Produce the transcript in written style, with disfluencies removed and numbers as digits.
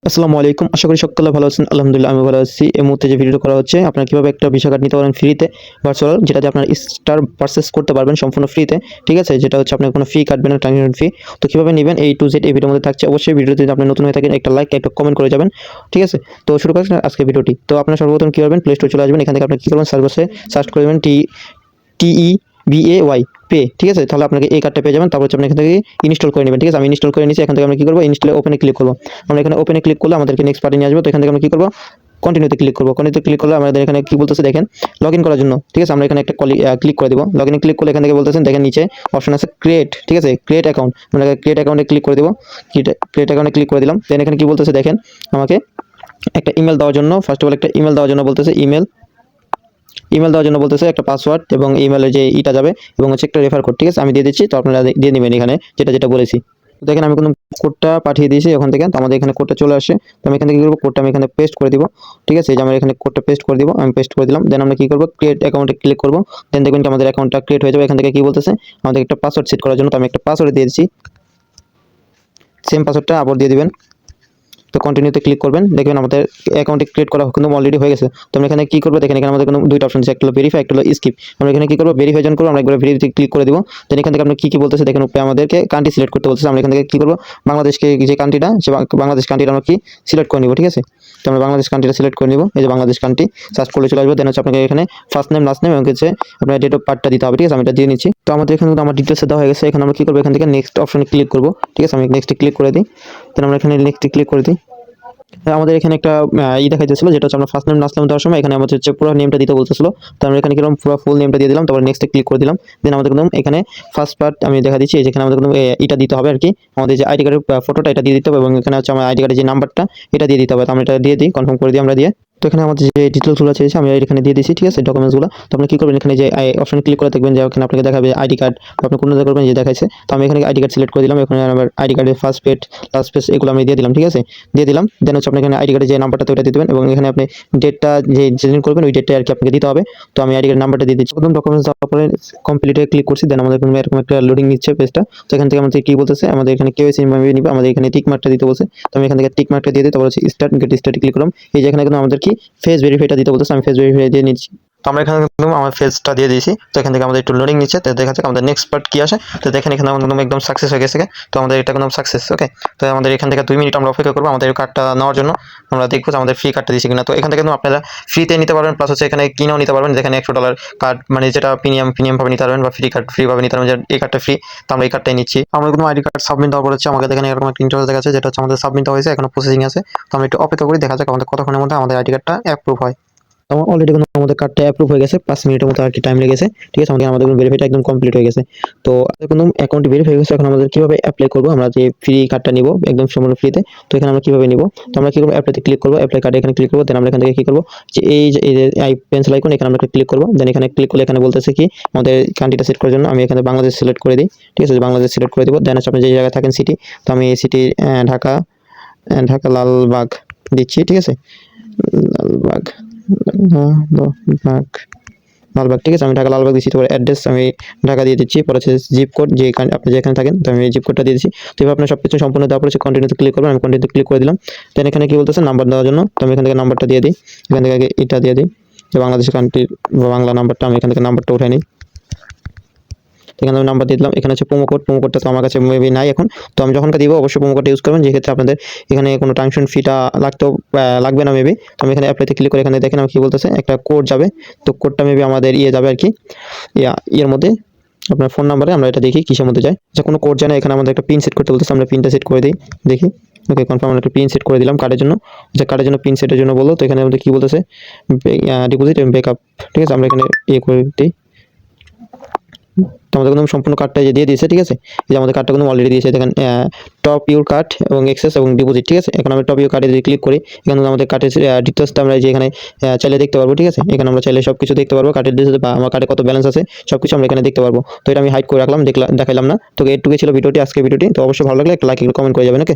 আসসালামু আলাইকুম। আশা করি সকলে ভালো আছেন। আলহামদুলিল্লাহ আমি ভালো আছি। এই মুহূর্তে যে ভিডিওটা করা হচ্ছে, আপনারা কিভাবে একটা ভিসা কার্ড নিতে পারেন ফ্রিতে ভার্চুয়াল, যেটাতে আপনার স্টার পারচেজ করতে পারবেন সম্পূর্ণ ফ্রিতে। ঠিক আছে? যেটা হচ্ছে আপনার কোনো ফি কাটবে না, ট্রানজাকশন ফি। তো কিভাবে নিবেন A to Z এই ভিডিওর মধ্যে থাকছে। অবশ্যই ভিডিওতে যদি আপনি নতুন হয়ে থাকেন একটা লাইক, একটা কমেন্ট করে যাবেন। ঠিক আছে? তো শুরু করছি আজকের ভিডিওটি। তো আপনারা সর্বপ্রথম কি করবেন, প্লে স্টোরে চলে আসবেন। এখান থেকে আপনি কি করবেন, সার্চ করে দেবেন TEBAY পে। ঠিক আছে? তাহলে আপনাকে এই কার্ডটা পেয়ে যাবেন। তারপর হচ্ছে আপনি এখান থেকে ইনস্টল করে নেবেন। ঠিক আছে? আমি ইনস্টল করে নিয়েছি। এখান থেকে আমরা কি করব, ইনস্টলে ওপেনে ক্লিক করব। আমরা এখানে ওপেনে ক্লিক করলে আমাদেরকে নেক্সট পার্টে নিয়ে আসবে। তো এখান থেকে আমরা কি করব, কন্টিনিউতে ক্লিক করব। কন্টিনিউতে ক্লিক করলে আমাদের এখানে কি বলতেছে দেখেন, লগইন করার জন্য। ঠিক আছে? আমরা এখানে একটা ক্লিক করে দিব। লগইনে ক্লিক করলে এখান থেকে বলতেছেন দেখেন নিচে অপশন আছে ক্রিয়েট। ঠিক আছে? Create account. আমরা ক্রিয়েট অ্যাকাউন্টে ক্লিক করে দিব। ক্রিয়েট অ্যাকাউন্টে ক্লিক করে দিলাম। দেন এখানে কি বলতেছে দেখেন, আমাকে একটা ইমেল দেওয়ার জন্য, ফার্স্ট অফ অল একটা ইমেল দেওয়ার জন্য বলতেছে, ইমেল দেওয়ার জন্য বলতেছে একটা পাসওয়ার্ড এবং ইমেলের যে ইটা যাবে এবং হচ্ছে একটা রেফার কোড। ঠিক আছে? আমি দিয়ে দিচ্ছি, তো আপনারা দিয়ে নেবেন এখানে যেটা বলেছি। তো দেখেন আমি কোনো কোডটা পাঠিয়ে দিয়েছি ওখান থেকে। তো আমাদের এখানে কোডটা চলে আসে। তো আমি এখান থেকে কি করবো, কোডটা আমি এখানে পেস্ট করে দিব। ঠিক আছে? এই যে আমরা এখানে কোডটা পেস্ট করে দিব, আমি পেস্ট করে দিলাম। দেন আমরা কি করবো, ক্রিয়েট অ্যাকাউন্টে ক্লিক করবো। দেন দেখবেন কি আমাদের অ্যাকাউন্টটা ক্রিয়েট হয়ে যাবে। এখান থেকে কি বলতেছে, আমাদের একটা পাসওয়ার্ড সেট করার জন্য। তো আমি একটা পাসওয়ার্ড দিয়ে দিচ্ছি, সেম পাসওয়ার্ডটা আবার দিয়ে দিবেন। তো কন্টিনিউতে ক্লিক করবেন, দেখবেন আমাদের অ্যাকাউন্টে ক্রিয়েট করা কিন্তু অলরেডি হয়ে গেছে। তো আমরা এখানে কি করবো দেখেন, এখানে আমাদের কোনো দুইটা অপশন আছে, একটা হলো ভেরিফাই, একটা হলো স্কিপ। আমরা এখানে কি করবো, ভেরিফাই যখন করবো আমরা একবার ভেরিফাইতে ক্লিক করে দিব। দেন এখান থেকে আপনি কি বলতেছে দেখেন, উপরে আমাদেরকে কান্ট্রি সিলেক্ট করতে বলতেছে। আমরা এখান থেকে কি করবো, বাংলাদেশকে যে কান্ট্রিটা, সে বাংলাদেশ কান্ট্রিটা আমরা কি সিলেক্ট করে নিব। ঠিক আছে? তো আমরা বাংলাদেশ কান্ট্রিটা সিলেক্ট করে নিব। এই যে বাংলাদেশ কান্ট্রি সার্চ করলে চলে আসবে। দেন হচ্ছে আপনাকে এখানে ফার্স্ট নেম, লাস্ট নেম এবং হচ্ছে আপনার ডেট অফ বার্থটা দিতে হবে। ঠিক আছে? আমি এটা দিয়ে নিচ্ছি। তো আমাদের এখানে কিন্তু আমার ডিটেলস দেওয়া হয়ে গেছে। এখানে আমরা কি করবো, এখান থেকে নেক্সট অপশনে ক্লিক করবো। ঠিক আছে? আমি নেক্সটে ক্লিক করে দিই। দেন আমরা এখানে নেক্সটে ক্লিক করে দিই। আমাদের এখানে একটা দেখাইতেছিল, যেটা হচ্ছে আমরা ফার্স্ট নেম লাস্ট নেম দেওয়ার সময় এখানে আমাদের হচ্ছে পুরো নেমটা দিতে বলতেছিল। তো আমরা এখানে কিরকম পুরো ফুল নেমটা দিয়ে দিলাম, তারপর নেক্সটে ক্লিক করে দিলাম। দেন আমাদের কিন্তু এখানে ফার্স্ট পার্ট আমি দেখা দিচ্ছি, যেখানে আমাদের কিন্তু এটা দিতে হবে আর কি, আমাদের যে আইডি কার্ডের ফটোটা এটা দিয়ে দিতে হবে এবং এখানে হচ্ছে আমার আইডি কার্ডের যে নাম্বারটা এটা দিয়ে দিতে হবে। তো আমরা এটা দিয়ে দিই, কনফার্ম করে দিই আমরা দিয়ে। তো এখানে আমাদের যে ডিটেলসগুলো চেয়েছে আমি এখানে দিয়ে দিচ্ছি। ঠিক আছে? ডকুমেন্টসগুলো। তো আপনি কি করবেন, এখানে যে অপশনে ক্লিক করে দেখবেন যে এখানে আপনাকে দেখাবে আইডি কার্ড, আপনি কোন করবেন যে দেখাইছে। তো আমি এখানে আইডি কার্ড সিলেক্ট করে দিলাম। এখানে আমার আইডি কার্ডের ফার্স্ট পেজ লাস্ট পেজ এগুলো আমি দিয়ে দিলাম। ঠিক আছে? দিয়ে দিলাম। দেন হচ্ছে আপনি এখানে আইডি কার্ডের যে নাম্বারটা ওইটা দিয়ে দেবেন এবং এখানে আপনি ডেটটা যেদিন করবেন ওই ডেটটা আর কি আপনাকে দিতে হবে। তো আমি আইডি কার্ড নাম্বারটা দিয়ে দিচ্ছি। প্রথম ডকুমেন্টস দেওয়ার পরে কমপ্লিটে ক্লিক করছি। দেন আমাদের এরকম একটা লোডিং নিচ্ছে পেজটা। তো এখান থেকে আমাদের কি বলতেছে, আমাদের এখানে কেওয়াইসি নিবে, আমাদের এখানে টিক মার্কটা দিতে বলছে। তো আমি এখান থেকে টিক মার্কটা দিয়ে দিই। তারপর হচ্ছে গেট স্টার্ট ক্লিক করলাম। এই যে এখানে কিন্তু আমাদের কি ফেস ভেরিফাইটা দিতে বলতেছে, আমি ফেস ভেরিফাই দিয়ে নিচ্ছি। তো আমরা এখানে কিন্তু আমার ফেসটা দিয়ে দিয়েছি। তো এখান থেকে আমাদের একটু লোডিং নিচ্ছে। তো দেখা যাচ্ছে আমাদের নেক্সট পার্ট কি আসে। তো দেখেন এখানে আমাদের একদম সাকসেস হয়ে গেছে। তো আমাদের এটা একদম সাকসেস। ওকে? তো আমাদের এখান থেকে 2 মিনিট আমরা অপেক্ষা করবো আমাদের কার্ডটা নেওয়ার জন্য। আমরা দেখবো যে আমাদের ফ্রি কার্ডটা দিয়েছে কিনা। তো এখান থেকে কিন্তু আপনারা ফ্রিতে নিতে পারবেন, প্লাস হচ্ছে এখানে কিনেও নিতে পারবেন। যেখানে $100 কার্ড, মানে যেটা প্রিমিয়াম ভাবে নিতে পারবেন বা ফ্রি ভাবে নিতে পারবেন, যে এই কার্ডটা ফ্রি। তো আমরা এই কার্ডটাই নিচ্ছি। আমরা কিন্তু আইডি কার্ড সাবমিট দেওয়ার পর হচ্ছে আমাদের দেখেন এরকম একটা ইন্টারফেস দেখাচ্ছে, যেটা হচ্ছে আমাদের সাবমিট হয়েছে, এখনো প্রসেসিং আছে। তো আমরা একটু অপেক্ষা করি, দেখা যাক আমাদের কতক্ষণের মধ্যে আমাদের আইডি কার্ডটা অ্যাপ্রুভ হয়। আমার অলরেডি কিন্তু আমাদের কার্ডটা অ্যাপ্রুভ হয়ে গেছে, 5 মিনিটের মতো আর কি টাইম লেগেছে। ঠিক আছে? আমাদের ভেরিফাইটা একদম কমপ্লিট হয়ে গেছে। তো কিন্তু অ্যাকাউন্ট ভেরিফাই হয়ে গেছে। এখন আমাদের কিভাবে অ্যাপ্লাই করবো, আমরা যে ফ্রি কার্ডটা নিব একদম সম্পূর্ণ ফ্রিতে, তো এখানে আমরা কিভাবে নিব। তো আমরা কি করবো, অ্যাপ্লাইতে ক্লিক করবো, অ্যাপ্লাই কার্ডে এখানে ক্লিক করবো। দেন আমরা এখান থেকে কি করবো, যে এই যে পেন্সিল আইকন এখানে আমরা ক্লিক করবো। দেন এখানে ক্লিক করলে এখানে বলতেছে কি আমাদের কান্ট্রিটা সেট করার জন্য আমি এখানে বাংলাদেশ সিলেক্ট করে দিই। ঠিক আছে? বাংলাদেশ সিলেক্ট করে দিব। দেন হচ্ছে আপনি যে জায়গায় থাকেন সিটি, তো আমি এই সিটি ঢাকা লালবাগ দিচ্ছি। ঠিক আছে? লালবাগ লালবাগ। ঠিক আছে? আমি ঢাকা লালবাগ দিচ্ছি। তারপর অ্যাড্রেস আমি ঢাকা দিয়ে দিচ্ছি। পরে হচ্ছে জিপ কোড, যে আপনি যেখানে থাকেন, তো আমি জিপ কোডটা দিয়ে দিচ্ছি। তো এবার আপনার সবকিছু সম্পূর্ণ দেওয়ার পরে কন্টিনিউতে ক্লিক করবেন। আমি কন্টিনিউতে ক্লিক করে দিলাম। দেন এখানে কি বলতেছে নাম্বার দেওয়ার জন্য, তো আমি এখান থেকে নাম্বারটা দিয়ে দিই। এখান থেকে আগে এটা দিয়ে দিই, যে বাংলাদেশের কান্ট্রির বাংলা নাম্বারটা, আমি এখান থেকে নাম্বারটা উঠাই নিই। এখানে আমি নাম্বার দিয়ে দিলাম। এখানে হচ্ছে প্রোমো কোডটা তো আমার কাছে মেবি নাই এখন। তো আমি যখনকার দিব অবশ্যই প্রোমো কোডটা ইউজ করবেন, যেক্ষেত্রে আপনাদের এখানে কোনো ট্রানজাকশন ফিটা লাগবে না মেবি। তো আমি এখানে অ্যাপ্লাইতে ক্লিক করে এখানে দেখেন আমি কি বলতেছে, একটা কোড যাবে। তো কোডটা মেবি আমাদের যাবে আর কি, ইয়ের মধ্যে আপনার ফোন নাম্বারে। আমরা এটা দেখি কিসের মধ্যে যায়, যে কোনো কোড যায় না। এখানে আমাদের একটা পিন সেট করতে বলতেছে, আমরা পিনটা সেট করে দিই, দেখি। ওকে, কনফার্ম। আমরা একটা পিন সেট করে দিলাম কার্ডের জন্য, যে কার্ডের জন্য পিন সেটের জন্য বলো। তো এখানে আমাদের কি বলতেছে, ডিপোজিট এবং ব্যাকআপ। ঠিক আছে? আমরা এখানে করে দিই। তো আমাদের কিন্তু সম্পূর্ণ কার্ডটা দিয়ে দিয়েছে। ঠিক আছে? এই যে আমাদের কার্ডটা কিন্তু অলরেডি দিয়েছে। দেখেন টপ ইউর কার্ড এবং এক্সেস এবং ডিপোজিট। ঠিক আছে? এখন আমি টপ ইউর কার্ডে যদি ক্লিক করি, এখানে আমাদের কার্ডের ডিটেলসটা আমরা যে এখানে চাইলে দেখতে পারবো। ঠিক আছে? এখানে আমরা চাইলে সবকিছু দেখতে পারবো, কার্ডের ডিটেলস বা আমার কার্ডে কত ব্যালেন্স আছে সবকিছু আমরা এখানে দেখতে পারবো। তো এটা আমি হাইড করে রাখলাম, দেখাইলাম না। তো এটুকুই ছিল ভিডিওটি, আজকে ভিডিওটি। তো অবশ্যই ভালো লাগলে একটা লাইক, একটা কমেন্ট করে যাবেন। ওকে?